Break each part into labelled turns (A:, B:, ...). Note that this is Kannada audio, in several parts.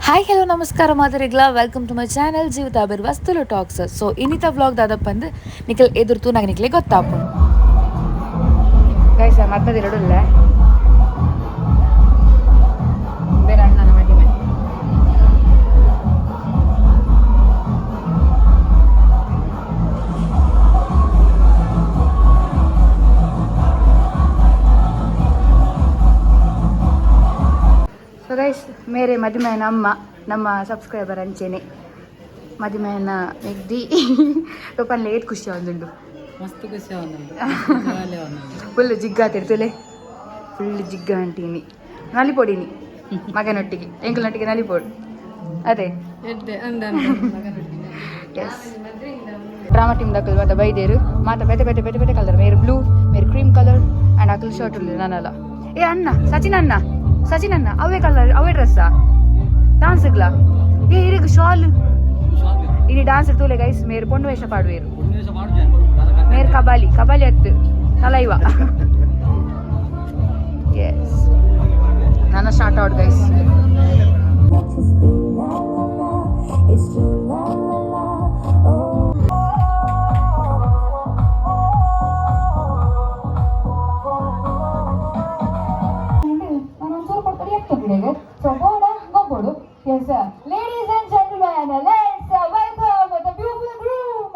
A: ಹಾಯ್ ಹಲೋ ನಮಸ್ಕಾರ ಮಾದರಿಗ್ಲ ವೆಲ್ಕಮ್ ಟು ಮೈ ಚಾನಲ್ ಜೀವಿತ ಬೇರ್ ವಸ್ತುಲು ಟಾಕ್ಸ್. ಸೊ ಇನ್ನಿತ ವ್ಲಾಗ್ ದಾದಪ್ಪ ಅಂದು ನಿಖಲ್ ಎದುರ್ತು ನಾಗ ನಿಕ್ಲೆ ಗೊತ್ತಾಪು ಗೈಸ ಮತ್ತದಿರಡುಲ್ಲ ಬೇರೆ ಅಣ್ಣನ ಮದಿಮೆ ಸೊ ಗೈಸ್ ಮೇರೆ ಮದಿಮೆನ ಅಮ್ಮ ನಮ್ಮ ಸಬ್ಸ್ಕ್ರೈಬರ್ ಅಂಚೆನೆ ಮದಿಮೆನ ಎಗ್ದಿ ಟೋಪನ್ ಲೇಟ್ ಖುಷಿ ಆಗುಂಡು
B: ಮಸ್ತ್ ಖುಷಿ ಆಗುಂಡು
A: ಫುಲ್ ಜಿಗ್ಗ ತಿರ್ತಲೆ ಫುಲ್ ಜಿಗ್ಗ ಅಂಟೀನಿ ನಲಿಪೊಡಿನಿ ಮಗನೊಟ್ಟಿಗೆ ಎಂಕಲ್ನೊಟ್ಟಿಗೆ ನಲಿಪೋಡು ಅದೇ ಎಸ್ ಡ್ರಾಮಾ ಟೀಮ್ ದಕ್ಕಲ್ ಮಾತ ಬೈದೇರು ಮಾತ ಬೆತೆ ಬೆತೆ ಬೆತೆ ಬೆತೆ ಕಲರ್ ಮೇರೆ ಬ್ಲೂ ಮೇರೆ cream colour and Akal shirt ಉಳ್ಳಿ ನಾನಲ್ಲ ಏ ಅಣ್ಣ ಸಚಿನ್ ಅಣ್ಣ ಅವೇ ಕಲರ್ ಅವೇ ಡ್ರೆಸ್ಸಾ డాన్స్లా ఏ ఇరికి షాల్ ఇది డాన్స్ తూలే గైస్ మీరు పొండు వేష పాడువేరు మీరు కబాలి ఎత్తు తలైవా ఎస్ నాన్న start out guys
C: Yes, sir. Ladies and gentlemen, let's welcome the beautiful groom,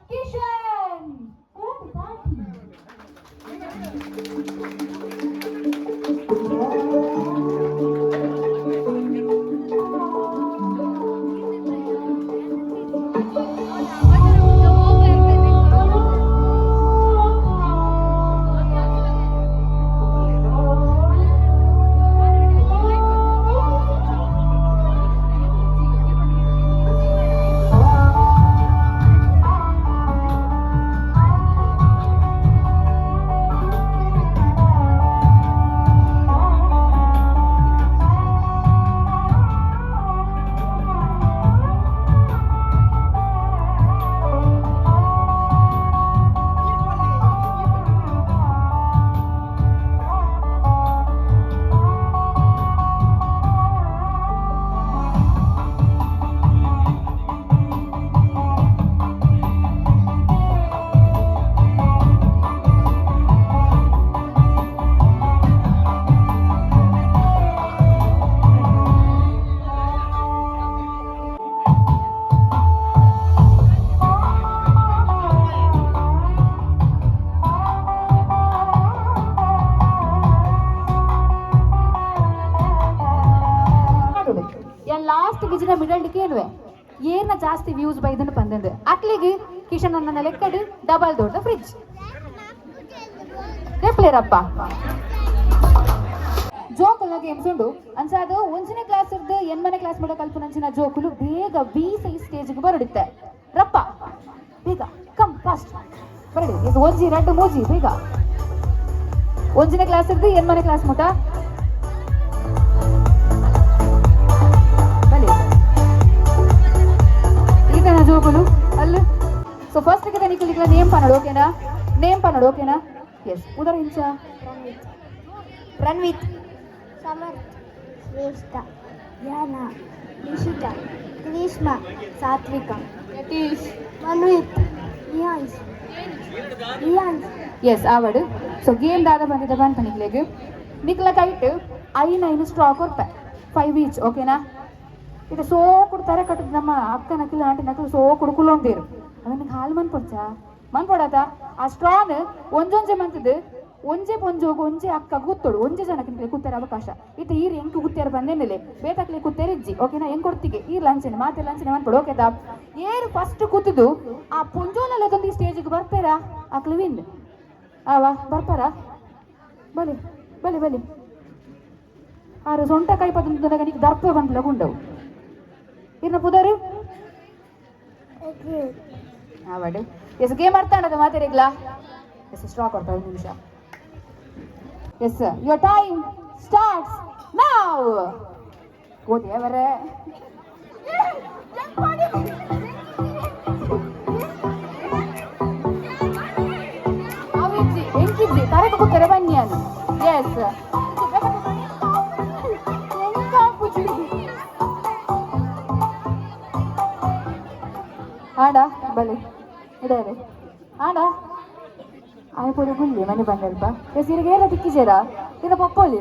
C: Kishan. Last ಗಿಜಿನ ಮಿಡಲ್ ಕೇಳುವೆ ಏನ ಜಾಸ್ತಿ ವ್ಯೂಸ್ ಬೈದನ್ನು ಬಂದಂದು ಅಕ್ಲಿಗೆ ಕಿಶನ್ ಅನ್ನ ಲೆಕ್ಕಡು ಡಬಲ್ ದೊಡ್ಡ ಫ್ರಿಡ್ಜ್ ರೆಪ್ಲೇರಪ್ಪ ಜೋಕುಲ ಗೇಮ್ಸ್ ಉಂಡು ಅನ್ಸಾದು ಒಂಚನೇ ಕ್ಲಾಸ್ ಇರ್ದು ಎನ್ಮನೆ ಕ್ಲಾಸ್ ಮಾಡೋ ಕಲ್ಪನಂಚಿನ ಜೋಕುಲು ಬೇಗ ಬೀಸ ಈ ಸ್ಟೇಜ್ಗೆ ಬರಡಿತ್ತೆ ರಪ್ಪ ಬೇಗ ಕಮ್ ಫಾಸ್ಟ್ ಬರಡಿ ಇದು ಒಂಜಿ ರೆಡ್ ಮೂಜಿ ಬೇಗ ಒಂಚನೇ ಕ್ಲಾಸ್ ಇರ್ದು ಎನ್ಮನೆ ಕ್ಲಾಸ್ ಮುಟ ಜೋಗುಲು ಅಲ್ಲ ಸೊ ಫಸ್ಟ್ ಗೆ ನಿಖಿಲಿಗೆ ನೇಮ್ ಪನ್ನಡು ಓಕೆನಾ ಎಸ್ ಉದರ ಇಂಚ ರಣವಿತ್
D: ಸಮರ್ಥ್ ಶ್ರೇಷ್ಠ ಯಾನ ನಿಶಿತ ಗ್ರೀಷ್ಮ ಸಾತ್ವಿಕ ಯತೀಶ್ ಮನ್ವಿತ್ ರಿಯಾನ್ಸ್
C: ಎಸ್ ಆವಡು ಸೊ ಗೇಮ್ ದಾದ ಬಂದಿದ್ದ ಬಂತ ನಿಖಿಲಿಗೆ ನಿಖಿಲ ಕೈಟ್ 9 ಸ್ಟ್ರಾ ಕೊರ್ಪೆ 5 ಈಚ್ ಓಕೆನಾ ಇದು ಸೋ ಕೊಡ್ತಾರೆ ಕಟ್ಟದ ನಮ್ಮ ಅಕ್ಕ ನಕಲು ಆಂಟಿ ನಕಲು ಸೋ ಕುಡ್ಕುಲೊಂದೇರು ಅದನ್ನ ಹಾಲು ಮನ್ಪೊಡಾತ ಆ ಸ್ಟ್ರಾನ್ ಒಂಜೊಂಜೆ ಮಂತದ್ದು ಒಂಜೆ ಪೊಂಜೋಗು ಒಂಜೆ ಅಕ್ಕ ಕೂತ್ತೋಡು ಒಂಜೆ ಜನಕ್ಕೆ ಕೂತಾರೆ ಅವಕಾಶ ಇಟ್ಟು ಈರು ಎಂಕು ಕೂತ್ಯಾರ ಬಂದೇನಿಲ್ಲ ಬೇತಾಕ್ಲಿ ಕೂತೇರಿಜ್ಜಿ ಓಕೆನಾ ಹೆಂಗ್ ಕೊಡ್ತಿಗೆ ಈ ಲಂಚನೆ ಮಾತೆ ಲಂಚನೆ ಮನ್ಪೊಡು ಓಕೆದಾ ಏರು ಫಸ್ಟ್ ಕೂತದು ಆ ಪೊಂಜೋನಲ್ಲಿ ಅದೊಂದು ಈ ಸ್ಟೇಜಿಗೆ ಬರ್ತಾರಾ ಅಕ್ಲು ವಿನ್ ಆವಾ ಬರ್ತಾರಾ ಬಲಿ ಬಲಿ ಬಲಿ ಆರು ಸೊಂಟ ಕೈ ಪದ ನೀನು ದರ್ಪ ಬಂದ್ಲ ಗುಂಡವು ಇನ್ನು ಪುದರು ಆವಾಡು ಎಸ್ ಗೇಮ್ ಅರ್ಥ ಅನ್ನೋದು ಮಾತಾಡಿಗ್ಲಾ ಎಸ್ ಸ್ಟ್ರಾ ಕೊಡ್ತಾ 1 ನಿಮಿಷ yes your time starts now ಓ ದೇವರೇ ಅವಿಜ್ಜಿ ಎಂಕಿಜ್ಜಿ ತರಕ ಕೂತಾರೆ ಬನ್ನಿ ಅಲ್ಲಿ ಎಸ್ ಆಡ ಬಲೆ ಇಡರೆ ಆಡ ಆಯ್ಪೊಡೆ ಗುಲ್ಲಿ ಮನೆ ಬಂದಲ್ಪ ಎಸ್ ಇರಿಗೆ ಎಲ್ಲ ತಿಕ್ಕಿಸೇರ ಇದ ಪಪ್ಪೊಲಿ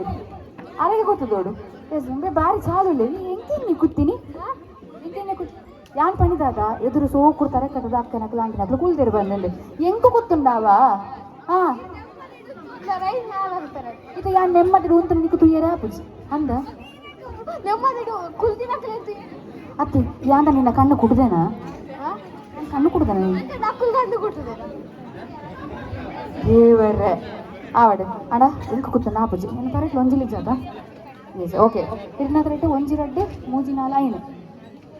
C: ಅರೆಗೆ ಗೊತ್ತದೋಡು ಎಸ್ ಮುಂಬೆ ಬಾರಿ ಚಾಲುಳ್ಳೆ ನೀ ಎಂಕೆನ್ನಿ ಕೂತೀನಿ ಎಂಕೆನ್ನೆ ಕೂತ್ ಯಾನ್ ಪಣಿದಾಗ ಎದುರು ಸೋಕುಡ್ತಾರೆ ಕಟ್ಟದ ಅಕ್ಕನಕ್ಲು ಆಂಟಿನಕ್ಲು ಕೂಲ್ದೇರು ಬಂದಲ್ಲಿ ಎಂಕು ಗೊತ್ತುಂಡಾವಾ ಹಾ ಇದು ಯಾನ್ ನೆಮ್ಮದಿ ಉಂತ ನಿಕ್ಕು ತುಯ್ಯರ ಪುಜಿ ಅಂದ
D: ನೆಮ್ಮದಿಡು ಕುಲ್ದಿನಕ್ಲೆ
C: ಅತ್ತಿ ಯಾಂದ ನಿನ್ನ ಕಣ್ಣು ಕುಡ್ದೇನಾ ಕಣ್ಣು ಕುಡ್ದೇನ
D: ನಕ್ಕುಲ್ ಕಂಡು ಕೊಡ್ತದೆ
C: ದೇವರೇ ಆವಡೆ ಅಡ ಎಂಕ ಕೂತ ನಾಪುಜಿ ನನ್ನ ಕರೆಕ್ಟ್ ಒಂಜಿಲಿ ಜಾತ ಎಸ್ ಓಕೆ ಇರ್ನದ್ರೆಡ್ಡೆ ಒಂಜಿ ರಡ್ಡೆ ಮೂಜಿ ನಾಲಾಯಿನ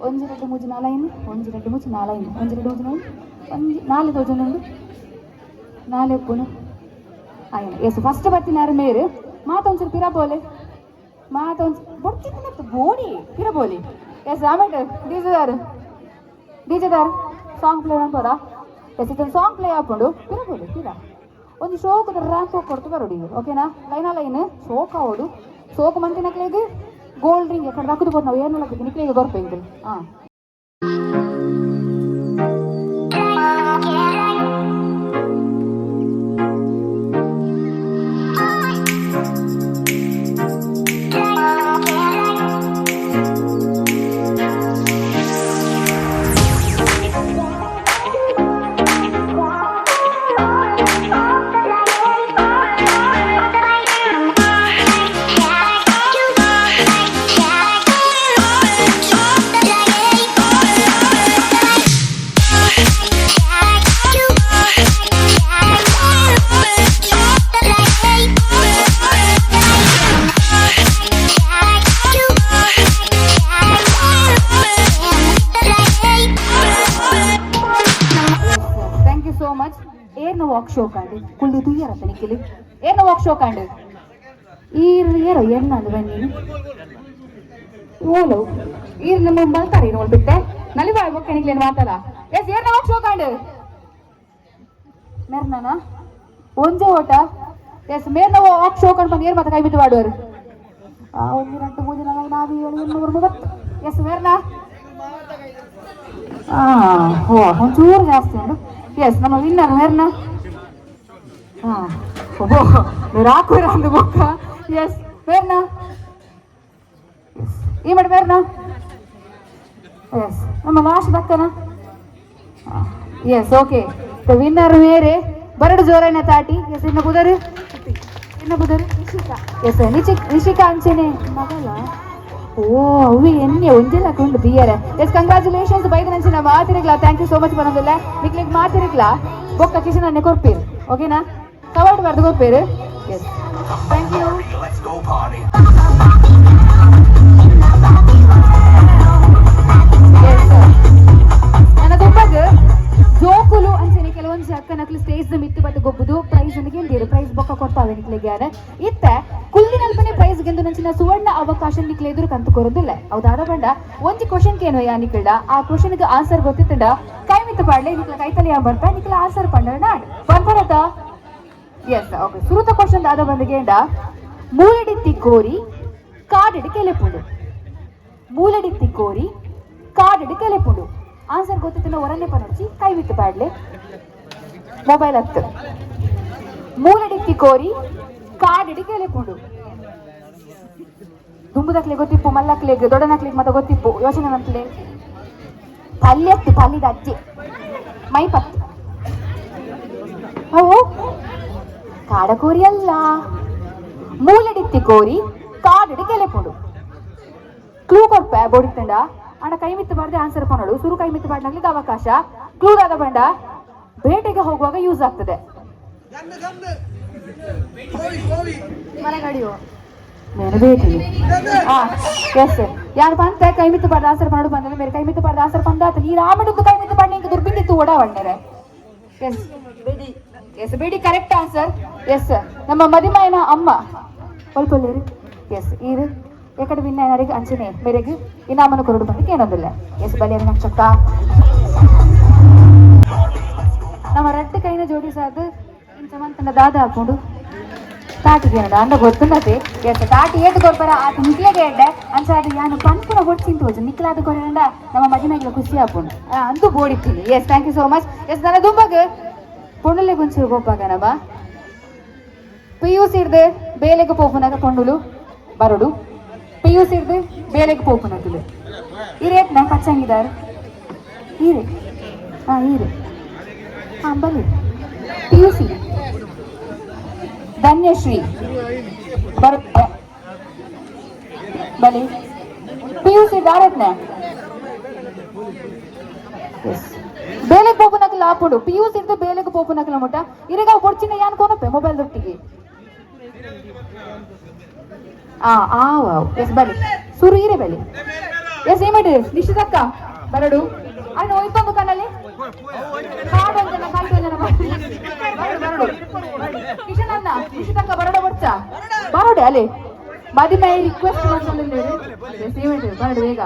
C: ಒಂಜಿ ರಡ್ಡೆ ಮೂಜಿ ನಾಲಾಯಿನ ಒಂಜಿ ರಡ್ಡೆ ಮೂಜಿ ನಾಲಾಯಿನ ಒಂಜಿ ರಡ್ಡೆ ಮೂಜಿ ನಾಯಿ ಒಂಜಿ ನಾಲೆ ತೋಜನುಂಡು ನಾಲೆ ಉಪ್ಪುನು ಆಯ್ನ ಎಸ್ ಫಸ್ಟ್ ಬರ್ತಿನಾರು ಮೇರು ಮಾತೊಂಚೂರು ಪಿರಬೋಲೆ ಮಾತೊಂಚು ಬರ್ತಿತ್ತು ಬೋಡಿ ಪಿರಬೋಲಿ ಎಸ್ ಆಮೇಲೆ ಡಿಜೆದಾರು ಸಾಂಗ್ ಪ್ಲೇ ಮಾಡ್ಬೋದಾ ಎಸ್ ಇದೊಂದು ಸಾಂಗ್ ಪ್ಲೇ ಹಾಕೊಂಡು ಪಿರಬೋಲಿ ಪಿರ ಒಂದು ಶೋಕದ ರ್ಯಾಂಪ್ ಕೊಡ್ತು ಬರೋಡಿ ಓಕೆನಾ ಲೈನ್ ಶೋಕ ಓಡು ಸೋಕು ಮಂತಿ ನಕ್ಲಿಗೆ ಗೋಲ್ಡ್ ರಿಂಗ್ ಎక్కడ ಹಾಕಿದ್ಬೋದು ನಾವು ಏನು ಹಾಕಿದ್ವಿ ನಿಕ್ಲಿಗೆ ಗೊರ್ಪೇಂದ್ರಿ ಹಾಂ ವಾಕ್ ಶೋ ಕಾಂಡು ಕುಳ್ಳಿ ತುಯ್ಯರತ್ತ ನಿಕ್ಕಿಲಿ ಏನ ವಾಕ್ ಶೋ ಕಾಂಡು ಏರೋ ಎಣ್ಣ ಅದು ಬನ್ನಿ ಓಲೋ ಈರ್ ನಮ್ಮ ಬಲ್ತಾರೆ ನೋಡ್ಬಿಟ್ಟೆ ನಲಿಬಾಯ್ ಬೊಕ್ಕ ನಿಕ್ಲೇನು ಮಾತಲ್ಲ ಎಸ್ ಏನ ವಾಕ್ ಶೋ ಕಾಂಡು ಮೇರ್ನಾನ ಒಂಜೆ ಓಟ ಎಸ್ ಮೇರ್ನ ವಾಕ್ ಶೋ ಕಾಂಡು ಬಂದು ಏರ್ ಮತ್ತೆ ಕೈ ಬಿಟ್ಟು ಮಾಡುವರು ಒಂದು ಗಂಟೆ ಮೂಜಿ ನಾವು 230 ಎಸ್ ಮೇರ್ನಾ ಹೋ ಒಂಚೂರು ಜಾಸ್ತಿ ಉಂಟು ಎಸ್ ನಮ್ಮ ವಿನ್ನರ್ ಮೇರ್ನಾ ಒಬ್ಬೋ మీరు ఆకురా అందు బొక్క ఎస్ వేర్నా ఈ మడి వేర్నా ఎస్ ನಮ್ಮ లాస్ట్ దక్కన ఎస్ ఓకే ద విన్నర్ మేరే బరడు జోరైన తాటి ఎస్ ఇన్న కుదరు ಎಸ್ ನಿಶಿಕಾ ಅಂಚೆನೆ ಮಗಲ ಓ ಅವು ಎನ್ನೆ ಒಂಜೆಲ್ಲ ಕೊಂಡು ದಿಯರೆ ಎಸ್ ಕಂಗ್ರಾಚುಲೇಷನ್ಸ್ ಬೈದ ನಂಚಿನ ಮಾತಿರಿಗ್ಲಾ ಥ್ಯಾಂಕ್ ಯು ಸೋ ಮಚ್ ಬರೋದಿಲ್ಲ ನಿಕ್ಲಿಗೆ ಮಾತಿರಿಗ್ಲಾ ಬೊಕ್ಕ ಕಿಶನ್ ಅನ್ನೆ ಕೊರ್ಪೀರು ಓಕೆನಾ ಕವರ್ಡ್ ಬರ್ದು ಕೊರ್ಪೀರು ಎಸ್ ಥ್ಯಾಂಕ್ ಯು ನನ್ನ ದುಬ್ಬಗ್ ಜೋಕುಲು ಅಂಚೆನೆ ಕೆಲವೊಂದು ಅಕ್ಕನಕ್ಲು ಸ್ಟೇಜ್ ಮಿತ್ತು ಬಟ್ಟು ಗೊಬ್ಬುದು ಪ್ರೈಸ್ ಅಂತ ಗೆಲ್ದಿರು ಪ್ರೈಸ್ ಬೊಕ್ಕ ಕೊಡ್ತಾವೆ ನಿಕ್ಲಿಗೆ ಇತ್ತ ಕುಲ್ಲಿನಲ್ಪನೆ ಪ್ರೈಸ್ ಗೆಂದು ನಂಚಿನ ಸುವರ್ಣ ಅವಕಾಶ ನಿಕ್ಲೆ ಎದುರು ಕಂತು ಕೊರೋದಿಲ್ಲ ಹೌದಾದ ಬಂಡ ಒಂಜಿ ಕ್ವಶನ್ ಕೇನು ಯಾನಿಕಳ್ಳ ಆ ಕ್ವಶನ್ಗೆ ಆನ್ಸರ್ ಗೊತ್ತಿತ್ತಂಡ ಕೈ ಮಿತ್ತು ಪಾಡ್ಲೆ ನಿಕ್ಲ ಕೈತಲಿ ಬರ್ತಾ ನಿಕ್ಲ ಆನ್ಸರ್ ಪಂಡ ನಾಡ್ ಬರ್ತಾರತ ಎಸ್ ಓಕೆ ಸುರುತ ಕ್ವಶನ್ ಆದ ಬಂದಿಗೆಂಡ ಮೂಲಡಿತ್ತಿ ಕೋರಿ ಕಾಡಿಡಿ ಕೆಲೆಪುಂಡು ಮೂಲಡಿತ್ತಿ ಕೋರಿ ಕಾಡಿಡಿ ಕೆಲೆಪುಂಡು ಆನ್ಸರ್ ಗೊತ್ತಿತ್ತಿನ ಹೊರನ್ನೇ ಪನೊಚ್ಚಿ ಕೈ ಮಿತ್ತು ಪಾಡ್ಲೆ ಮೊಬೈಲ್ ಹತ್ತು ಮೂಲಡಿತ್ತಿ ಕೋರಿ ಕಾಡಿಡಿ ಕೆಲೆಪುಂಡು ದುಂಬುದಕ್ಲೆ ಗೊತ್ತಿಪ್ಪು ಮಲ್ಲಕ್ಲೆಗ್ ದೊಡ್ಡನಕ್ಲೆಗ್ ಮತ್ತೆ ಗೊತ್ತಿಪ್ಪು ಯೋಚನೆ ಮಂತ್ಲೆ ಪಲ್ಯತ್ತು ಪಲ್ಲಿದ ಅಜ್ಜಿ ಮೈಪತ್ತು ಅವು ಕಾಡಕೋರಿ ಅಲ್ಲ ಮೂಲಡಿತ್ತಿ ಕೋರಿ ಕಾಡಿಡಿ ಕೆಲೆಪುಂಡು ಕ್ಲೂ ಕೊಡ್ಪೆ ಬೋಡಿತ್ತಂಡ ಆಡ ಕೈ ಮಿತ್ತು ಬಾರ್ದೆ ಆನ್ಸರ್ ಪನೋಡು ಸುರು ಕೈ ಮಿತ್ತು ಬಾಡ್ನಾಗ್ಲಿಕ್ಕೆ ಅವಕಾಶ ಕ್ಲೂ ಆದ ಬಂಡ ಬೇಟೆಗೆ ಹೋಗುವಾಗ ಯೂಸ್ ಆಗ್ತದೆ ಮರಗಾಡಿಯೋ నేను ಬೇಟಿ ಎಸ್ ಯಾರು ಬಂತೆ ಕೈ ಮಿತ್ತು ಪಾಡ್ದ ಆನ್ಸರ್ ಪನೋಡು ಬಂದ್ರೆ ಮೇರೆ ಕೈ ಮಿತ್ತು ಪಾಡ್ದ ಆನ್ಸರ್ ಪಂದಾತ ನೀ ರಾಮಡುದ್ದು ಕೈ ಮಿತ್ತು ಪಾಡ್ನ ಇಂಕ ದುರ್ಬಿಂದಿತ್ತು ಓಡಾವಣ್ಣರೆ ಎಸ್ ಎಸ್ ಬೇಡಿ ಕರೆಕ್ಟ್ ಆನ್ಸರ್ ಎಸ್ ನಮ್ಮ ಮದಿಮಾಯನ ಅಮ್ಮ ಒಲ್ಪೊಲ್ಲೇರು ಎಸ್ ಈರು ಎಕಡೆ ವಿನ್ನರಿಗೆ ಅಂಚನೆ ಮೇರೆಗೆ ಇನಾಮನ ಕೊರಡು ಬಂದಕ್ಕೆ ಏನೊಂದಿಲ್ಲ ಎಸ್ ಬಲಿಯರ ನಕ್ಷಕ್ಕ ನಮ್ಮ ರಟ್ಟು ಕೈನ ಜೋಡಿಸಾದ ಇಂಚ ಮಂತನ ದಾದ ಹಾಕೊಂಡು ತಾಟಿಗೆ ನೋಡ ಅಂದ ಗೊತ್ತುಂಡತೆ ಎಸ್ ತಾಟಿ ಏತು ಕೊಡ್ಬಾರ ಆತ ನಿಕ್ಲೆಗೆ ಎಡ್ಡೆ ಅಂಚ ಅದು ಯಾನು ಪನ್ಪುನ ಹೊಡ್ಸಿಂತು ಹೋಜು ನಿಕ್ಲಾದ ಕೊರೆಂಡ ನಮ್ಮ ಮದಿಮೆಗೆ ಖುಷಿ ಆಪುಂಡು ಅಂತೂ ಬೋಡಿತೀನಿ yes thank you so much yes ನನ್ನ ದುಂಬಗ್ ಪೊಂಡುಲೆ ಗುಂಚು ಗೊಪ್ಪಾಗನವ PUC ಇರ್ದೆ ಬೇಲೆಗೆ ಪೋಪುನಾಗ ಪೊಂಡುಲು ಬರೋಡು PUC ಇರ್ದೆ ಬೇಲೆಗೆ ಪೋಪುನಕುಲು ಇರೇಟ್ ನಾ ಪಚ್ಚಂಗಿದಾರ ಈರೆ ಈರೆ ಬನ್ನಿ PUC ಧನ್ಯಶ್ರೀ ಬರುತ್ತೆ ಬಲಿ PUC ದಾರತ್ನ ಬೇಲೆಗೆ ಪೋಪುನಕಲ ಆಪುಡು PUC ಇರ್ದೆ ಬೇಲೆಗೆ ಪೋಪುನಕಲ ಮುಟ್ಟ ಇರೆಗ ಬೊಡ್ಚಿನ ಯಾನ್ ಕೊನಪೆ ಮೊಬೈಲ್ ದೊಟ್ಟಿಗೆ ಎಸ್ ಬಲಿ ಸುರು ಈರೆ ಬಲಿ ಎಸ್ ಏಮಿಡು ನಿಶ್ಚಿತಕ್ಕ ಬರಡು ಅಣ್ಣ ಒಯ್ತೊಂದು ಕಣ್ಣಲ್ಲಿ ಕಾಡೊಂದನ ಕಾಲ್ತೊಂದನ ಬರಡು ಕಿಶನ್ ಅಣ್ಣ ನಿಶ್ಚಿತಕ್ಕ ಬರಡ ಬರ್ಚ ಬರಡೆ ಅಲ್ಲಿ ಮದಿಮೆ ರಿಕ್ವೆಸ್ಟ್ ಮಾಡ್ಕೊಂಡಿದ್ದೀರಿ ಎಸ್ ಏಮಿಡು ಬರಡು ಬೇಗ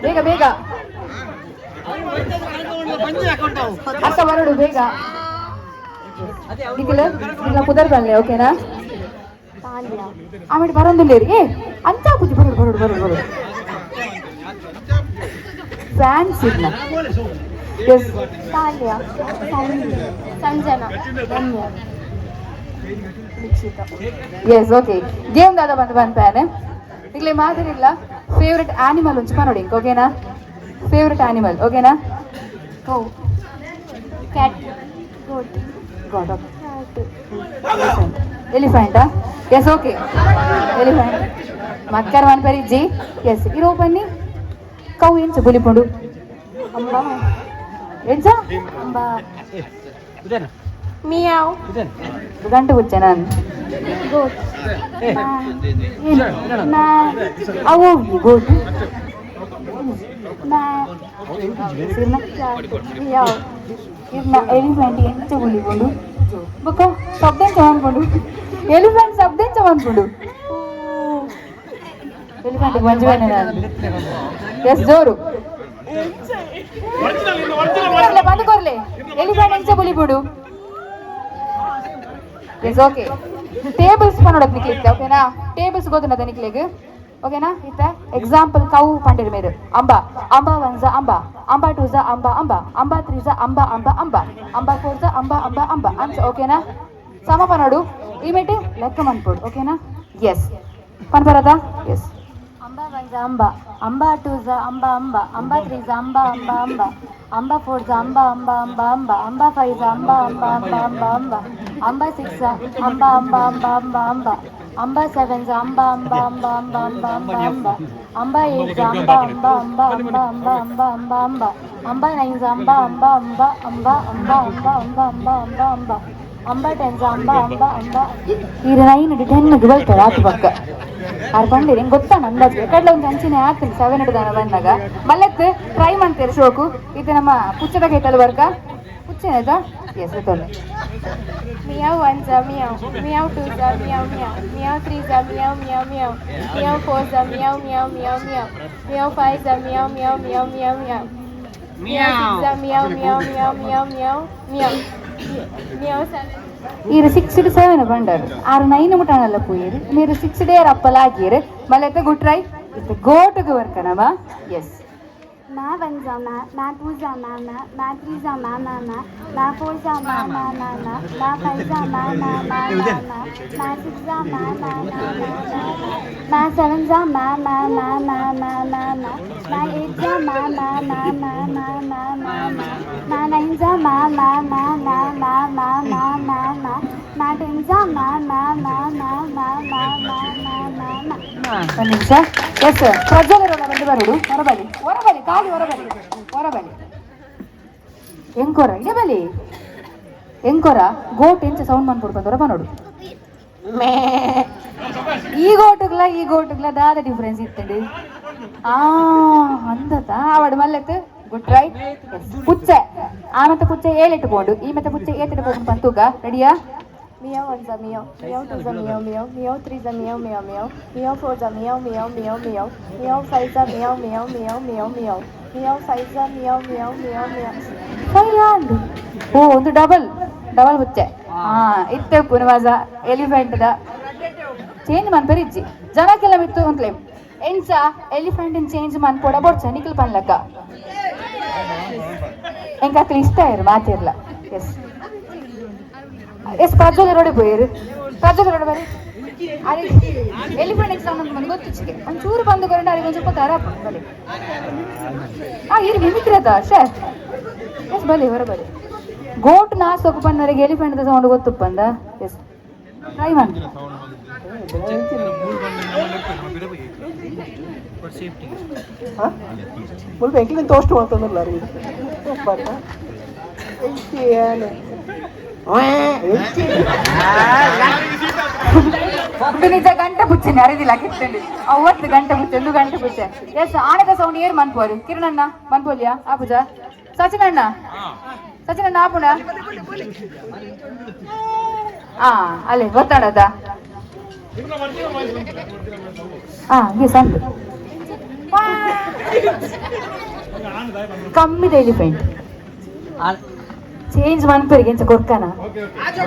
C: ಬೇಗ ಬೇಗ ಅಕ್ಕ ಬರಡು ಬೇಗ ನಿಖಿಲ್ ನಿಖಿಲ ಕುದರ್ ಬನ್ನಿ ಓಕೆನಾ ಆಮೇಲೆ ಬರೋದಿಲ್ಲ ಏ ಅಂತ ಬುದ್ಧಿ ಬರೋಡು ಬರೋಡು ಬರೋಡು ಬರೋಡು ಫ್ಯಾನ್ಸ್ ಇಲ್ಲ ಎಸ್
D: ತಾಲ್ಯ ಸಂಜನಾ ಧನ್ಯ ದೀಕ್ಷಿತ
C: ಎಸ್ ಓಕೆ ಗೇಮ್ ದಾದ ಬಂದು ಪ್ಯಾನ್ ಈಗಲೇ ಮಾತಾಡಿಲ್ಲ ಫೇವ್ರೆಟ್ ಆನಿಮಲ್ ಉಂಚು ನೋಡಿ ಓಕೆನಾ ಫೇವ್ರೆಟ್ ಆನಿಮಲ್ ಓಕೆನಾ
D: ಗೋ ಕ್ಯಾಟ್ ಗೋಟ್
C: ಗಾಡ್ ಎಲಿಫೆಂಟಾ ಎಸ್ ಓಕೆ ಎಲಿಫೆಂಟ್ ಮಕ್ಕರ್ ವನ್ ಪರಿ ಜಿ ಎಸ್ ಇರೋ ಬನ್ನಿ ಕೌ ಎಂಚ ಬುಲಿಪುಂಡು
D: ಅಂಬ
C: ಎಂಚ
D: ಅಂಬ ಮಿಯಾವ್
C: ಗಂಟು ಹುಚ್ಚೆ ನಾನು
D: ಗೋಟ್
C: ಅವು ಗೋಟು
D: ಮಿಯಾವ್
C: ಇರ್ನ ಎಲಿಫೆಂಟ್ ಎಂಚ ಬುಲಿಪುಂಡು ಬೊಕ್ಕ ಶಬ್ದ ಎಂಚ ಅನ್ಕೊಂಡು ಎಲಿಫೆಂಟ್ ಶಬ್ದ ಎಂಚ ಅನ್ಕೊಂಡು ಎಲಿಫೆಂಟ್ ಮಂಜುವೇನೆ ನಾನು ಎಸ್ ಜೋರು ಬಂದು ಕೊರ್ಲೆ ಎಲಿಫೆಂಟ್ ಎಂಚ ಬುಲಿಪುಡು ಎಸ್ ಓಕೆ ಟೇಬಲ್ಸ್ ಪನ್ನೋಡಕ್ ನಿಕ್ಲಿತ್ತೆ ಓಕೆನಾ ಟೇಬಲ್ಸ್ ಗೊತ್ತುಂಡ ನಿಕ್ಲೆಗ್ ಓಕೆನಾ ಇತ್ತ ಎಕ್ಸಾಂಪಲ್ ಕೌ ಪಂಡಿರ್ ಮೇರು ಅಂಬ ಅಂಬ ಒನ್ ಝ ಅಂಬ ಅಂಬ ಟು ಝ ಅಂಬ ಅಂಬ ಅಂಬ ತ್ರೀ ಝ ಅಂಬ ಅಂಬ ಅಂಬ ಅಂಬ ಫೋರ್ ಝ ಅಂಬ ಅಂಬ ಅಂಬ ಅಂಚ ಓಕೆನಾ ಸಮ ಪನ್ನೋಡು ಈ ಮೇಟೆ ಲೆಕ್ಕ ಮನ್ಪೋಡು ಓಕೆನಾ ಎಸ್ ಪನ್ಪರದಾ ಎಸ್
D: ಅಂಬ ಒನ್ ಝ ಅಂಬ ಅಂಬ ಟು ಝ ಅಂಬ ಅಂಬ ಅಂಬ ತ್ರೀ ಝ ಅಂಬ ಅಂಬ ಅಂಬ ಅಂಬ ಫೋರ್ ಝ ಅಂಬ ಅಂಬ ಅಂಬ ಅಂಬ ಅಂಬ ಫೈವ್ ಝ ಅಂಬ ಅಂಬ ಅಂಬ ಅಂಬ ಅಂಬ ಅಂಬ ಸಿಕ್ಸ್ ಝ ಅಂಬ ಅಂಬ ಅಂಬ ಅಂಬ ಅಂಬ ಅಂಬ ಸೆವೆನ್ ಝ ಅಂಬ ಅಂಬ ಅಂಬ ಅಂಬ ಅಂಬ ಅಂಬ ಅಂಬ ಅಂಬ ಏಟ್ ಝ ಅಂಬ ಅಂಬ ಅಂಬ ಅಂಬ ಅಂಬ ಅಂಬ ಅಂಬ ಅಂಬ ಅಂಬ ನೈನ್ ಝ ಅಂಬ ಅಂಬ ಅಂಬ ಅಂಬ ಅಂಬ ಅಂಬ ಅಂಬ ಅಂಬ ಅಂಬ ಅಂಬ ಅಂಬ ಟೆನ್ ಝ ಅಂಬ ಅಂಬ ಅಂಬ
C: ಈಗ 9 10 ಬಲ್ತಾರೆ ಆತು ಪಕ್ಕ ಆರು ಬಂದಿರಿ ಹಿಂಗೆ ಗೊತ್ತಾ ಅಂದಾಜು ಕಡ್ಲೆ ಒಂದು ಅಂಚಿನ ಆಗ್ತೀನಿ 7 ಹಿಡ್ದಾನ ಬಂದಾಗ ಮಲ್ಲೆತ್ತು ಟ್ರೈ ಮಾಡ್ತೀರಿ ಶೋಕು ಇದು ನಮ್ಮ ಪುಚ್ಚದ ಕೈತಲ್ಲಿ ವರ್ಗ ಪುಚ್ಚೇನದ ಎಸ್ ತೊಂದರೆ
D: ಮಿಯಾವ್ ಒನ್ ಝ ಮಿಯಾವ್ ಮಿಯಾವ್ ಟು ಝ ಮಿಯಾವ್ ಮಿಯಾವ್ ಮಿಯಾವ್ ತ್ರೀ ಝ meow meow meow meow four ಝ meow meow meow meow meow five ಝ meow meow meow meow meow meow six ಝ meow meow meow meow meow meow meow seven
C: మీరు 6 to 7 బండారు 6 9 ముటానల్ల పోయారు మీరు 6 డే అప్పలాగిరు మళ్ళీ గుడ్ ట్రై గో టు వర్కనమా yes
D: Ma one za ma, ma two za ma ma, ma three za ma ma ma, ma four za ma ma ma ma, ma five za ma ma ma ma ma, ma six za ma ma ma ma ma, ma seven za ma ma ma ma ma ma ma, ma eight za ma ma ma ma ma ma ma ma, ma nine za ma ma ma ma ma ma ma ma ma, ma ten za ma ma ma ma ma ma ma ma ma.
C: ಒಂದು ನಿಮಿಷ ಎಸ್ ಪ್ರಜ್ವಲರನ್ನ ಬಂದು ಬರುಡು ಹೊರಬಲಿ ಹೊರಬಲಿ ಕಾಲಿ ಹೊರಬಲಿ ಹೊರಬಲಿ ಎಂಕೊರ ಇದೆ ಬಲಿ ಎಂಕೊರ ಗೋಟ್ ಎಂಚ ಸೌಂಡ್ ಮಾಡ್ಕೊಡ್ಕೊಂಡು ಹೊರ ನೋಡು ಈ ಗೋಟುಗ್ಲ ದಾದ ಡಿಫ್ರೆನ್ಸ್ ಇತ್ತಂడి ಅಂದತ ಅವಡು ಮಲ್ಲೆತ್ತು ಗುಡ್ ರೈಟ್ ಪುಚ್ಚೆ ಆ ಮತ್ತೆ ಪುಚ್ಚೆ ಏಳೆಟ್ಟುಕೊಂಡು ಈ ಮತ್ತೆ ಪುಚ್ಚೆ ಏತೆಟ್ಟುಕೊಂಡು ಪಂತೂಗ ರೆಡಿಯಾ
D: Meow one za meow, meow two za meow meow, meow three za meow meow meow, meow four za meow meow meow meow, meow five za meow meow meow meow meow, meow five za meow meow meow meow.
C: Five ಓ ಒಂದು ಡಬಲ್ ಪುಚ್ಚೆ ಇತ್ತೆ ಪುನವಾಸ ಎಲಿಫೆಂಟ್ ದ ಚೇಂಜ್ ಮನ್ಪರಿಜ್ಜಿ ಜನಕ್ಕೆಲ್ಲ ಬಿತ್ತು ಅಂತಲೇ ಎನ್ಸ ಎಲಿಫೆಂಟ್ ಚೇಂಜ್ ಮನ್ಪೋಡ ಬೊಡ್ಚ ನಿಖಿಲ್ ಪನ್ಲಕ್ಕ ಎಂಕ ಅಕ್ಲಿ ಇಷ್ಟ ಇರು ಮಾತಿರ್ಲ ಎಸ್ ಎಸ್ ಪ್ರಜ್ವಲರೋಡೆ ಬೋಯರು ಪ್ರಜ್ವಲರೋಡೆ ಬರೀ ಅದೇ ಎಲಿಫೆಂಟ್ ಎಕ್ಸಾಮ್ ಅಂತ ಮನೆ ಗೊತ್ತಿಚ್ಚಿಗೆ ಒಂಚೂರು ಬಂದು ಕೊಂಡು ಅವ್ರಿಗೆ ಒಂದು ಸ್ವಲ್ಪ ತರ ಬಲಿ ಇದು ಮಿಮಿಕ್ರದ ಶೇ ಎಸ್ ಬಲಿ ಹೊರ ಬಲಿ ಗೋಟ್ ನಾ ಸೊಪ್ಪು ಪನ್ನವರಿಗೆ ಎಲಿಫೆಂಟ್ ಸೌಂಡ್ ಗೊತ್ತುಪ್ಪಂದ ಎಸ್ ಟ್ರೈ ಮಾಡಿ
E: ಮುಲ್ಪ ಎಂಕ್ಲಿನ ತೋಷ್ಟು ಮಾಡ್ತಂದ್ರಲ್ಲ ರೀ
C: ನಿಜ ಗಂಟೆ ಬುಚ್ಚನೆ ಅರಿದಿಲ್ಲ ಕಿತ್ತಂಡಿ 9 ಗಂಟೆ ಬುಚ್ಚೆ 1 ಗಂಟೆ ಬುಚ್ಚೆ ಎಸ್ ಆಣದ ಸೌಂಡ್ ಏರ್ ಮನ್ಪೋರು ಕಿರಣಣ್ಣ ಮನ್ಪೋಲ್ಯಾ ಆಪುಜ ಸಚಿನಣ್ಣ ಸಚಿನಣ್ಣ ಆಪುಣ ಅಲ್ಲೇ ಗೊತ್ತಾಡದ ಈ ಸಂದು ಕಮ್ಮಿದ ಎಲಿಫೆಂಟ್ ಚೇಂಜ್ ಮನ್ಪರಿಗೆ ಎಂಚ ಕೊರ್ಕನ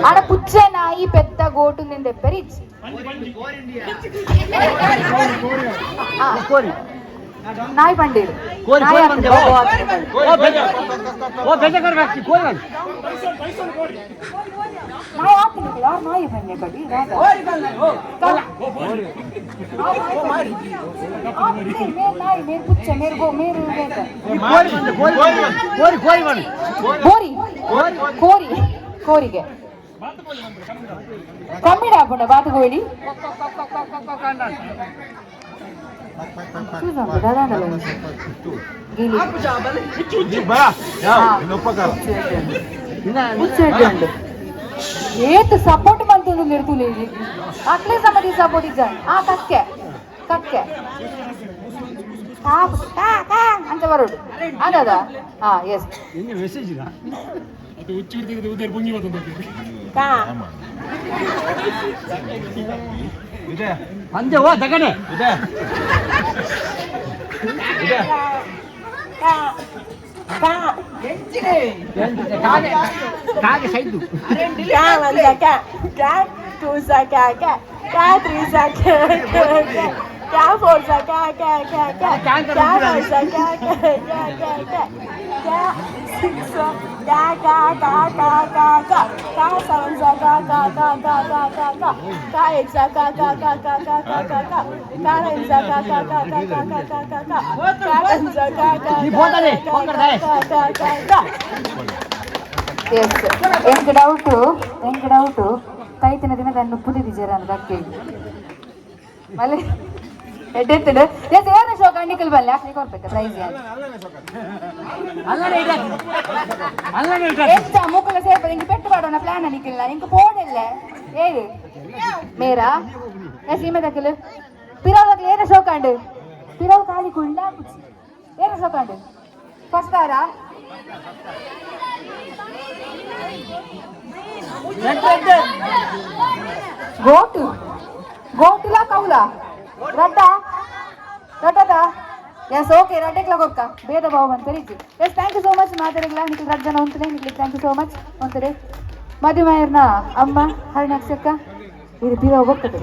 C: ಆಡ ಪುಚ್ಚೆ ನಾಯಿ ಪೆತ್ತ ಗೋಟು ನಿಂದೆ ಪೆರಿಚ್ ನಾಯಿ ಪಂಡೀರು ನಾಯಿ ಹಾಕ್ತೀನಿ ಯಾರು ನಾಯಿ ಬನ್ನಿ ಕಡಿ ನಾಯಿ ಮೇರ್ ಪುಚ್ಚೆ ಮೇರ್ ಗೋ ಮೇರು ಬೋರಿ ಕೋರಿ ಕೋರಿಗೆ ಕಮ್ಮಿಡ ಹಾಕೊಂಡ ಬಾತುಗೋಳಿ ಏತ್ ಸಪೋರ್ಟ್ ಬಂತು ನಿರ್ತುಲಿ ಅಕ್ಲೆ ಸಮದಿ ಸಪೋರ್ಟ್ ಇದ್ದ ಕಕ್ಕೆ ಕಕ್ಕೆ ಅಂತ ಬರೋದು ಅದದ ಎಸ್
E: ಅಂದೆ ಓ ತಗನೆ ಕಾಗೆ ಸೈದು क्या बोल सका क्या क्या क्या क्या बोल सका क्या क्या क्या क्या क्या सिक्स क्या क्या क्या क्या क्या क्या क्या सेवन सका क्या क्या क्या क्या क्या क्या क्या एट सका क्या क्या क्या क्या क्या क्या क्या क्या नाइन सका क्या क्या क्या क्या क्या क्या क्या क्या क्या टेन सका क्या क्या क्या क्या
C: ಎಸ್ ಎಂಕ್ ಡೌಟು ಕೈತಿನ ದಿನ ದನ್ನು ಪುದಿದಿಜರ ಅಂತ ಕೇಳಿ ಮಲೆ ಎಡ್ಡೆತ್ತಿಡು ಎಸ್ ಏನು ಶೋಕ ಅಂಡಿಕಲ್ ಬಲ್ಲ ಯಾಕೆ ಕೊಡ್ಬೇಕು ಪ್ರೈಸ್ ಎಷ್ಟ ಮೂಕಲ ಸೇರ್ಪ ಇಂಕ ಪೆಟ್ಟು ಮಾಡೋಣ ಪ್ಲಾನ್ ಅನಿಕಿಲ್ಲ ಇಂಕ ಪೋಡಿಲ್ಲ ಏರು ಮೇರಾ ಎಸ್ ಇಮೆ ದಕ್ಕಲು ಪಿರಾವಕ್ಕೆ ಏನು ಶೋಕ ಅಂಡು ಪಿರಾವ್ ಕಾಲಿ ಕುಳ್ಳ ಏನು ಶೋಕ ಅಂಡು ಫಸ್ಟಾರ ಗೋಟುಲ ಕೌಲ ರಡ್ಡದ ಎಸ್ ಓಕೆ ರಡ್ಡೆಕ್ಲ ಗೊಕ್ಕ ಭೇದ ಭಾವ ಅಂತ ರೀತಿ yes thank you so much ಮಾತಾಡಿಲ್ಲ ನಿಖಿಲ್ ರಡ್ಜನ ಉಂಟನೆ Nikhil thank you so much ಅಂತಾರೆ ಮದುವೆಯರ್ನ ಅಮ್ಮ ಹರಿಣಾಕ್ಷಕ್ಕ ಇದು ಬೀರ ಹೋಗ್ತದೆ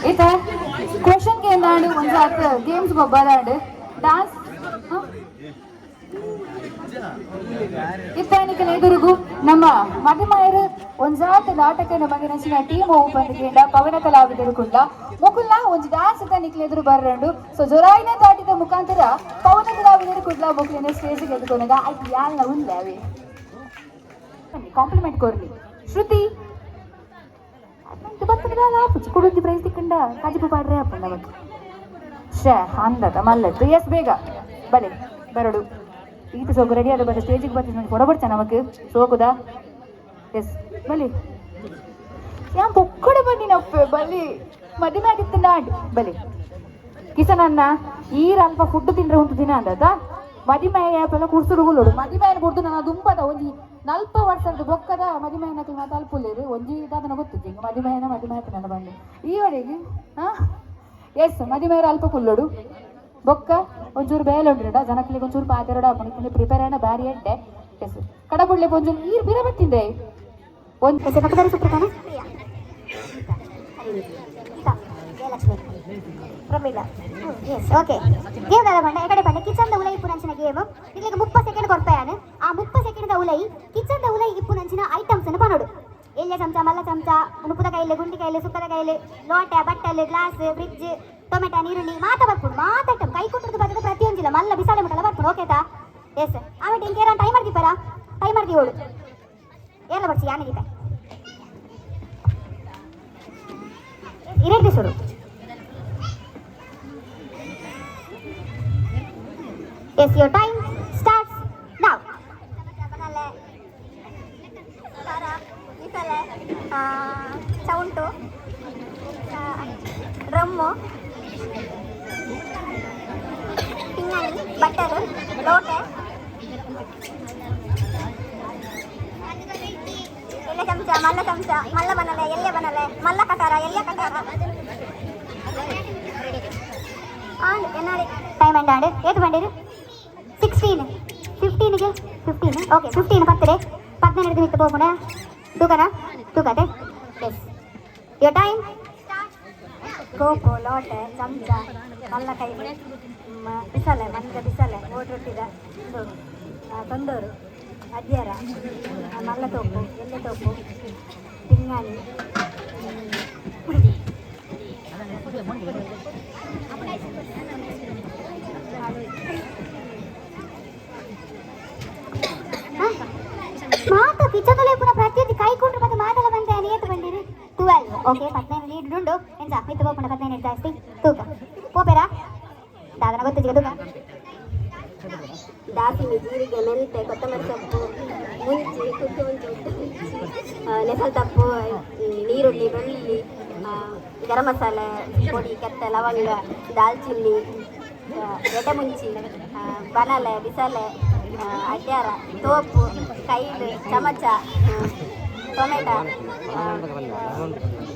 C: ಈತ ಕ್ವೆಶನ್ಗೆ ನಾನು ಒಂದು ಹತ್ತು ಗೇಮ್ಸ್ ಬಬ್ಬಾದಾಡು ಡಾನ್ಸ್ ಇತ್ತಾನಿಕನ ಎದುರುಗು ನಮ್ಮ ಮದಿಮಾಯರು ಒಂಜಾತ ನಾಟಕ ನಮಗೆ ನಚ್ಚಿನ ಟೀಮ್ ಬಂದಿಗೆಂಡ ಪವನ ಕಲಾವಿದರು ಕೂಡ ಮುಕುಲ್ನ ಒಂದು ಡ್ಯಾನ್ಸ್ ನಿಕ್ಲ ಎದುರು ಬರ್ರಂಡು ಸೊ ಜೊರಾಯಿನ ದಾಟಿದ ಮುಖಾಂತರ ಪವನ ಕಲಾವಿದರು ಕುಡ್ಲ ಮುಕ್ಲಿನ ಸ್ಟೇಜ್ಗೆ ಎದುಕೊಂಡಾಗ ಆಯ್ತು ಯಾಲ್ನ ಉಂದಾವೆ ಕಾಂಪ್ಲಿಮೆಂಟ್ ಕೊರ್ಲಿ ಶ್ರುತಿ ಕುಡುಂದಿ ಪ್ರೈಸ್ ತಿಕ್ಕಂಡ ಕಾಜಿಪು ಪಾಡ್ರೆ ಅಪ್ಪ ನಮಗೆ ಶೇ ಅಂದದ ಮಲ್ಲತ್ತು ಎಸ್ ಬೇಗ ಬಲೆ ಬರಡು ಈತ ಸೋಕು ರೆಡಿ ಆದ ಬರ ಸ್ಟೇಜಿಗೆ ಬರ್ತೀನಿ ನನಗೆ ಕೊಡಬಡ್ತ ನಮಗೆ ಸೋಕುದಾ ಎಸ್ ಬಲಿ ಯಾ ಬೊಕ್ಕಡ ಬನ್ನಿ ನಪ್ಪೆ ಬಲಿ ಮದುವೆ ಆಗಿತ್ತು ನಾಡ್ ಬಲಿ ಕಿಸನನ್ನ ಈರ ಅಲ್ಪ ಫುಡ್ ತಿಂದ್ರೆ ಒಂದು ದಿನ ಅಂದದ ಮದಿಮೆಯ ಆ್ಯಪೆಲ್ಲ ಕುಡ್ಸುಡು ಹುಲ್ಲೋಡು ಮದಿಮೆಯನ್ನು ಕುಡ್ದು ನಾನು ದುಂಬದ ಒಂಜಿ 40 ವರ್ಷದ ಬೊಕ್ಕದ ಮದಿಮೆಯನ್ನ ತಲುಪುಲ್ಲೇರು ಒಂಜಿ ಇದನ್ನ ಗೊತ್ತಿತ್ತು ಹಿಂಗೆ ಮದಿಮೆಯ ನನ್ನ ಬಂದು ಈ ಒಡೆಗೆ ಎಸ್ ಮದಿಮೆಯರ ಅಲ್ಪ ಕುಲ್ಲೋಡು ಬೊಕ್ಕ ಒಂಚೂರು ಬೇಲೆ ಉಂಡಿರಡ ಜನಕ್ಕೆ ಒಂಚೂರು ಪಾತೆರಡ ಅಪ್ಪನಿಗೆ ಪ್ರಿಪೇರ್ ಆಡ ಬ್ಯಾರಿ ಎಡ್ಡೆ ಎಸ್ ಕಡಬುಳ್ಳೆ ಪೊಂಜು ನೀರು ಬೀರ ಬರ್ತಿಂದೆ ಒಂದು
D: ಹೆಸರು ಪಕ್ಕದಲ್ಲಿ ಸುಟ್ಟಿದ್ದಾನೆ Jayalakshmi Pramila yes okay game ದಾದ ಪಂಡ ಎಕಡೆ ಪಂಡ ಕಿಚನ್ ಉಲೈ ಇಪ್ಪುನಂಚಿನ ಗೇಮ್ ಇದಕ್ಕೆ 30 ಸೆಕೆಂಡ್ ಕೊಡ್ಪಾಯಾನು ಆ 30 ಸೆಕೆಂಡ್ ಉಲೈ ಕಿಚನ್ ಉಲೈ ಇಪ್ಪುನಂಚಿನ ಐಟಮ್ಸ್ ಅನ್ನು ಪನೋಡು ಎಳ್ಳೆ ಚಮಚ ಮಲ್ಲ ಚಮಚ ಉಣುಪುದ ಕೈಲಿ ಗುಂಡಿ ಕೈಲಿ ಸುಕ್ಕದ ಕೈಲಿ ಲೋಟ ಬಟ್ಟಲು ಗ್ಲಾಸ್ ಫ್ರಿಡ್ಜ್ ಟೊಮೆಟೊ ನೀರುಳ್ಳಿ ಮಾತಾಡ್ಕೊಂಡು ಮಾತಾಡ್ತಮ್ ಕೈ ಕೊಟ್ಟದ್ದು ಬರ್ತದೆ ಪ್ರತಿಯೊಂದಿಲ್ಲ ಮಲ್ಲ ಬಿಸಾಲೆ ಮುಟ್ಟಲ್ಲ ಬರ್ಕೊಂಡು ಓಕೆತಾ ಎಸ್ ಆಮೇಲೆ ಇಂಕೇರ ಟೈಮರ್ ದೀಪರ ಟೈಮರ್ ದಿ ಓಡು ಏನ ಬರ್ಸಿ ಯಾನಿಗೆ ಇರೇಟ್ ಶುರು Yes, your time starts now. Sound, drum, pingani, butter, lote, elle chamcha, malla banale, malla katara, and enadi time and ade, etu bandiru 16, 15 okay, 15 pattare, 15 minute pogona, tukate, yes, your time, coco, lote, chamcha, malla kaili, bisale, manja bisale, oat rottida, tandoru, adiyara, malla topu, elle topu, pingani, ಮಾತು ಕಿಚನ್ ಪುನಃ ಪ್ರತಿಯೊಂದು ಕೈ ಕೊಂಡ್ರು ಮತ್ತೆ ಮಾತಲ್ಲ ಬಂದೆ ಏತು ಬಂದಿರಿ 12 ಓಕೆ 15 ಲೀಡ್ ಉಂಡು ಎಂತ ಮಿತ್ತು ಹೋಗ್ಕೊಂಡು 15 ಜಾಸ್ತಿ ತೂಕ ಪೋಪೆರಾ ದಾದನ ಗೊತ್ತಿಗೆ ತೂಕ ದಾಸಿಮಿ ಜೀರಿಗೆ ಮೆಂತೆ ಕೊತ್ತಂಬರಿ ಸೊಪ್ಪು ಮುಂಚಿ ಕುಕ್ಕೆ ಮುಂಚಿ ನೆಸಲ್ ತಪ್ಪು ನೀರುಳ್ಳಿ ಬೆಳ್ಳುಳ್ಳಿ ಗರಂ ಮಸಾಲೆ ಪೊಡಿ ಕೆತ್ತ ಲವಂಗ ದಾಲ್ಚಿನ್ನಿ ಎಡೆ ಮುಂಚಿ ಬನಲೆ ಬಿಸಲೆ ಅಡ್ಯಾರ ತೋಪು ಕೈಲು ಚಮಚ ಟೊಮೆಟೊ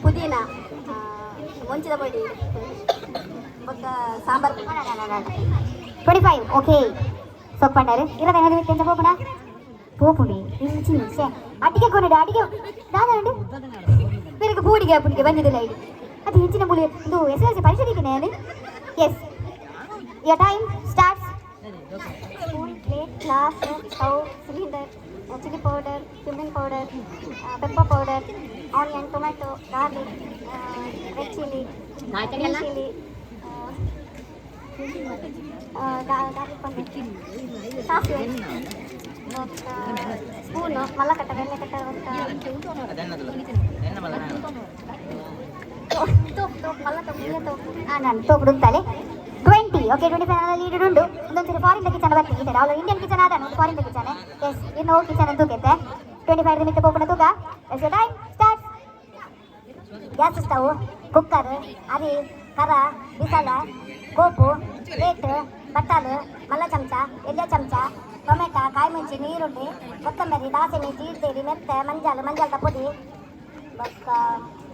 D: ಪುದೀನ ಮುಂಚಿದ ಪೊಡಿ ಸಾಂಬಾರ್ 25 ಓಕೆ ಸೊಪ್ಪಂಡರು 25 ನಿಮಿಷ ಎಂತ ಹೋಗೋಣ ಪೋಪುಡಿ ಇಂಚಿ ನಿಮಿಷ ಅಡಿಗೆ ಕೊನೆಡು ಅಡಿಗೆ ನಾನುಂಡು ಬೇರೆ ಪೂಡಿಗೆ ಪುಡಿಗೆ ಬಂದಿದ್ದಿಲ್ಲ ಇದು ಅದು ಹೆಚ್ಚಿನ ಪುಳಿ ಇದು SLC ಪರಿಶೀಲಿಸಿದ್ದೇನೆ ಅದು S your time starts spoon plate glass stove cylinder chili powder cumin powder pepper powder onion tomato garlic red chili green chili garlic powder ಸಾಸಿವೆ ಸ್ಪೂನ್ ಮಲ್ಲ ಕಟ್ಟ ಬೆಣ್ಣೆ ಕಟ್ಟ ನಾನು ತೋಪು ಡುಂತಾಳೆ 20 ಓಕೆ 25 ಲೀಡ್ ಉಂಡು ಒಂದೊಂದ್ಸರಿ ಫಾರಿನ್ ಕಿಚನ್ ಬರ್ತಿದ್ದಾರೆ ಅವಳು ಇಂಡಿಯನ್ ಕಿಚನ್ ಆದ ಫಾರಿನ್ ಕಿಚನ್ ಎಸ್ ಇನ್ನು ಕಿಚನ್ ತೂಕೈತೆ 25 ನಿಮಿಷ ಪೋಪನ ತೂಕ ಎಸ್ time start gas stove cooker ಅರಿ ಕರ ಬಿಸಲ ಕೋಪು ಪ್ಲೇಟ್ ಬಟ್ಟಲು ಮಲ್ಲ ಚಮಚ ಎಲೆ ಚಮಚ ಟೊಮೆಟೊ ಕಾಯಿ ಮುಂಚಿ ನೀರುಳ್ಳಿ ಕೊತ್ತಂಬರಿ ದಾಸಣಿ ಜೀರಿಗೆ ಮೆಂತೆ ಮಂಜಾಲ ಪುಡಿ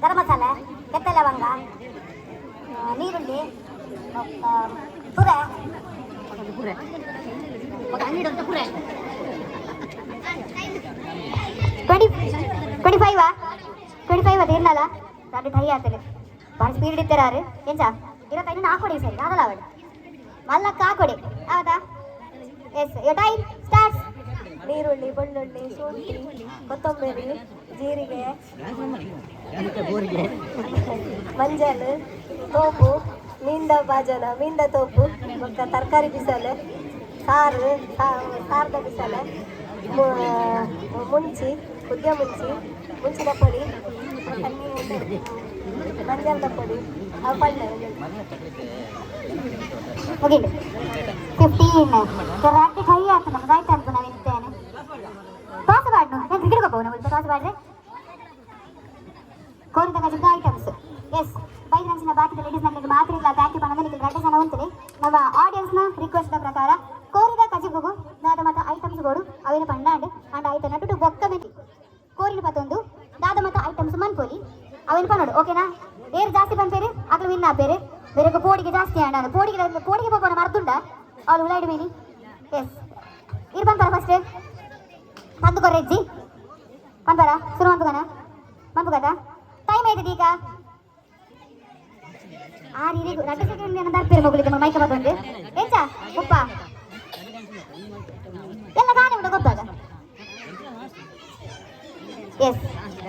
D: ಗರಂ ಮಸಾಲೆ ಕೆತ್ತ ಲವಂಗ ನೀರುಳ್ಳಿ ಪುರೆ 25 ಅದು ಇಲ್ಲಲ್ಲ ನಾನು ಟೈ ಆಗ್ತದೆ ಭಾಳ ಸ್ಪೀಡ್ ಇರ್ತಾರು ಎಂಚ 25 ಹಾಕೊಡಿ ಸರಿ ಆಗಲ್ಲ ಅವಳು ಮಲ್ಲಕ್ಕ ಹಾಕೊಡಿ ಹೌದಾ ಎಸ್ ಯೋ ಟೈಮ್ ಸ್ಟಾರ್ಟ್ಸ್ ನೀರುಳ್ಳಿ ಬೆಳ್ಳುಳ್ಳಿ ಶುಂಠಿ ಕೊತ್ತಂಬರಿ ಜೀರಿಗೆ ಮಂಜಲ್ ತೋಪು ಮೀಂದ ಬಾಜನ ಮೀಂದ ತೋಪು ಮತ್ತು ತರಕಾರಿ ಬಿಸಲೆ ಸಾರದ ಬಿಸಲೆ ಮುಂಚಿ ಹುದ್ದೆ ಮುಂಚಿನ ಪೊಡಿ ಮಂಜಾಲದ ಪೊಡಿ ಪಳ್ಳೆ ಮುಗಿಲು 15 ರಾತ್ರಿ ಕೈ ಆಗ್ತದೆ ನಮ್ಗೆ ಆಯ್ತು ಅನ್ಕೊ ನಾವು ಇರ್ತೇನೆ ಟಾಸ್ ಬಾಡ್ನು ನಾನು ಕ್ರಿಕೆಟ್ ಹೋಗ್ಬೋದು ನಾವು ಟಾಸ್ ಬಾಡ್ರೆ ಕೋರಿದ ಗಜದ ಐಟಮ್ಸ್ ಎಸ್ 5 ರನ್ಸಿನ ಬಾಕಿದ ಲೇಡೀಸ್ ನಮಗೆ ಮಾತ್ರ ಇಲ್ಲ ಥ್ಯಾಂಕ್ ಯು ಪಣದಲ್ಲಿ ಗಂಟೆ ಜನ ಉಂಟು ನಮ್ಮ ಆಡಿಯನ್ಸ್ನ ರಿಕ್ವೆಸ್ಟ್ ಪ್ರಕಾರ ಕೋರಿದ ಕಜಿಗೋಗು ದಾದ ಮತ ಐಟಮ್ಸ್ಗಳು ಅವೇನು ಪಣ್ಣಾಂಡ್ ಅಂಡ್ ಆಯ್ತು ನಟು ಬೊಕ್ಕ ಮೆತಿ ಕೋರಿನ ಪತ್ತೊಂದು ದಾದ ಮತ ಐಟಮ್ಸ್ ಮನ್ಪೋಲಿ ಅವೇನು ಪನ್ನೋಡು ಓಕೆನಾ ಬೇರೆ ಜಾಸ್ತಿ ಬಂದ್ಬೇರೆ ಅದ್ರ ವಿನ್ನ ಬೇರೆ ಬೇರೆ ಪೋಡಿಗೆ ಜಾಸ್ತಿ ನಾನು ಪೋಡಿಗೆ ಹೋಗೋಣ ಮರ್ದುಂಡ ಅವಳು ಉಳ್ಳಾಡಿ ಮೀನಿ ಎಸ್ ಇರ್ ಬಂತಾರ ಫಸ್ಟ್ ತಂದು ಕೊರ್ರೆಜ್ಜಿ ಪಂಪರ ಶುರು ಮಂಪುಗನ ಮಂಪುಗದ ಟೈಮ್ ಆಯ್ತದ ಈಗ ಆರು ಇರಿಗು 2 ಸೆಕೆಂಡ್ ಏನಂತ ಅರ್ಪೇರು ಮಗುಲಿಗೆ ಮೈಕ ಬಂದು ಎಂಚ ಉಪ್ಪ ಎಲ್ಲ ಗಾಡಿ ಉಂಟು ಗೊತ್ತಾಗ ಎಸ್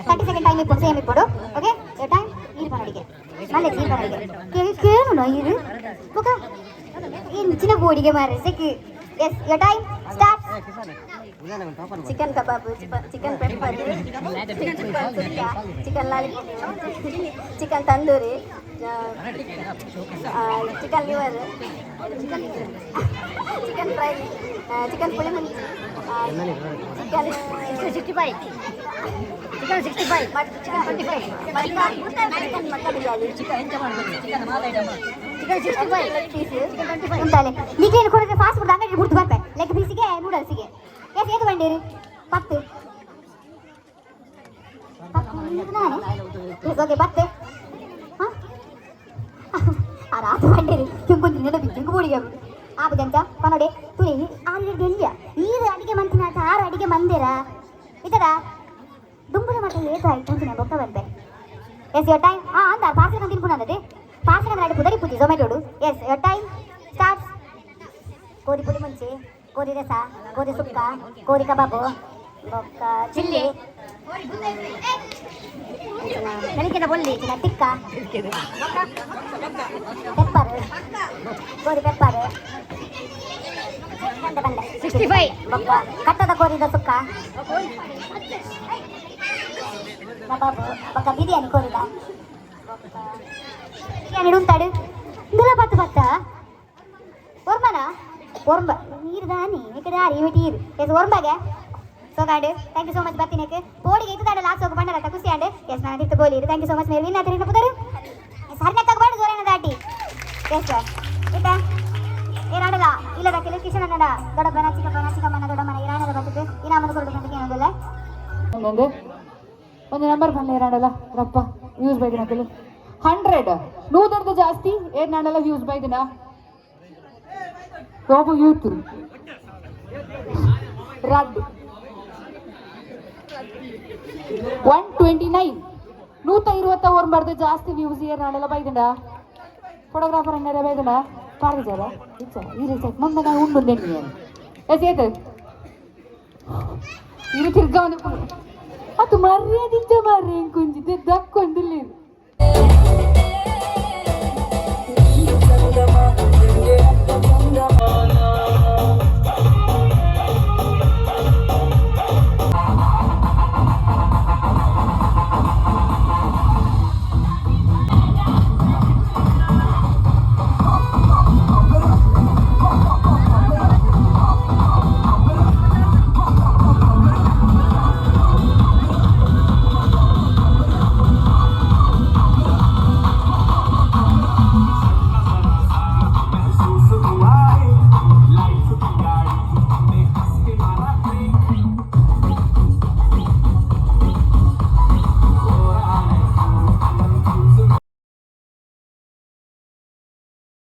D: 30 ಸೆಕೆಂಡ್ ಟೈಮ್ ಇಪ್ಪಡು ಸೇಮ್ ಇಪ್ಪಡು ಓಕೆ ಟೈಮ್ ನೀರು ಪನಡಿಗೆ ಮಲ್ಲೆ ನೀರು ಪನಡಿಗೆ ಕೇಳು ನೀರು ಓಕೆ ಚಿನ್ನ ಬೋಡಿಗೆ ಮಾರೆ sec yes your time start chicken kebab chicken pepper chicken lollipop chicken tandoori chicken liver chicken fry chicken ಪುಳಿ ಮುಂಚಿ ಚಿಕನ್ 65 ಚಿಕನ್ 65 ಚಿಕನ್ 25 ಮಕ್ಕ ಬಿರಿಯಾನಿ ಚಿಕನ್ 65 ಉಂಟಾಲೆ ನೀಗೇನು ಕೊಡಿದ್ರೆ ಫಾಸ್ಟ್ ಫುಡ್ ಅಂಗಡಿ ಬಿಡ್ತು ಬರ್ತೆ ಲೆಗ್ ಪೀಸಿಗೆ ನೂಡಲ್ಸಿಗೆ ಎಷ್ಟು ಏದು ಬಂಡೀರಿ 10 ಓಕೆ ಬತ್ತೆ ಹಾಂ ರಾತ್ರಿ ಬಂಡೀರಿ ಕೆಂಪೊಂದು ನೆನಪಿ ಕೆಂಪು ಬೋಡಿಗೆ ಆಪದಂತ ಪನೋಡೆ ತುಳಿ 6 ಗೆಲ್ಲಿಯ ನೀರು ಅಡಿಗೆ ಮಂತಿನ 6 ಅಡಿಗೆ ಮಂದಿರ ಇತದ ದುಂಬುದ ಮಟ್ಟ ಏತಾಯ್ತು ಅಂತ ಬೊಕ್ಕ ಬಂತೆ ಎಸ್ ಯೋರ್ ಟೈಮ್ ಅಂತ ಪಾರ್ಸಲ್ ಅಂತ ತಿನ್ಕೊಂಡದೆ ಪಾರ್ಸಲ್ ಅಂದ್ರೆ ಪುದರಿ ಪುದಿ ಝೊಮ್ಯಾಟೋಡು ಎಸ್ ಯೋರ್ ಟೈಮ್ ಸ್ಟಾರ್ಟ್ ಗೋಧಿ ಪುಡಿ ಮುಂಚೆ ಗೋಧಿ ರಸ ಗೋಧಿ ಸುಕ್ಕ ಗೋಧಿ ಕಬಾಬು ಬೊಕ್ಕ ಚಿಲ್ಲಿ ನೆನಕಿನ ಬೊಲ್ಲಿ ಟಿಕ್ಕ ಪೆಪ್ಪರ್ ಗೋಧಿ ಪೆಪ್ಪರ್ 65 ಬೊಕ್ಕ ಕಟ್ಟದ ಗೋಧಿದ ಸುಕ್ಕ ಕಬಾಬು ಬೊಕ್ಕ ಬಿರಿಯಾನಿ ಕೋರಿದ ಬಿರಿಯಾನಿ ಉಂಟಾಡು ಇಂದೆಲ್ಲ ಬತ್ತ ಒರ್ಮನ ಒರ್ಂಬ ನೀರು ದಾನಿ ಏಕದಾರಿ ಇವಿಟೀರು ಎಸ್ ಒರ್ಂಬಗೆ ಸೋಗಾಡು ಥ್ಯಾಂಕ್ ಯು ಸೋ ಮಚ್ ಬರ್ತೀನಿ ಪೋಡಿಗೆ ಇದ್ದಾಡೆ ಲಾಸ್ಟ್ ಹೋಗಿ ಬಂಡಲ್ಲ ಖುಷಿ ಆಂಡೆ ಎಸ್ ನಾನು ಇತ್ತು ಬೋಲಿರು ಥ್ಯಾಂಕ್ ಯು ಸೋ ಮಚ್ ಮೇಲೆ ವಿನ್ ಆದ್ರೆ ಪುದರು ಸರಿನಕ್ಕ ಬಾಡು ಜೋರನ ದಾಟಿ ಎಸ್ ಆಯ್ತಾ ಏನಾಡಲ್ಲ ಇಲ್ಲದ ಕೆಲವು ಕಿಶನ್ ಅನ್ನಡ ದೊಡ್ಡಪ್ಪನ ಚಿಕ್ಕಮ್ಮನ ದೊಡ್ಡಮ್ಮನ ಇರಾಣದ ಬರ್ತದೆ ಇನಾಮನ ಕೊರಡು ಏನೋದಿಲ್ಲ
C: ಒಂದು ನಂಬರ್ ಬಂದು ಏನಾಡಲ್ಲ ರಪ್ಪ ಯೂಸ್ ಬೈದಿನ ಕೆಲವು 100 100 ಜಾಸ್ತಿ ಏನಾಡಲ್ಲ ಯೂಸ್ ಬೈದಿನ ರೋಬು ಯೂತ್ ರಡ್ 129 120 ಬರ್ದು ಜಾಸ್ತಿ ವ್ಯೂಸ್ ಏನಾಡಲ್ಲ ಬೈದಿನ ಫೋಟೋಗ್ರಾಫರ್ ಅನ್ನರ ಬೈದಿನ ಪಾರ್ವಿಜಾರ ಈ ರೀತಿ ಮುಂದೆ ನಾನು ಉಂಡು ನೆನ್ನಿ ಎಸ್ ಏತು ಇದು ತಿರ್ಗ ಒಂದು ಅದು ಮರ್ಯಾದಿಂಚ ಮಾರ್ರೆ ಕುಂಜಿದೆ ದಕ್ಕೊಂದಿಲ್ಲ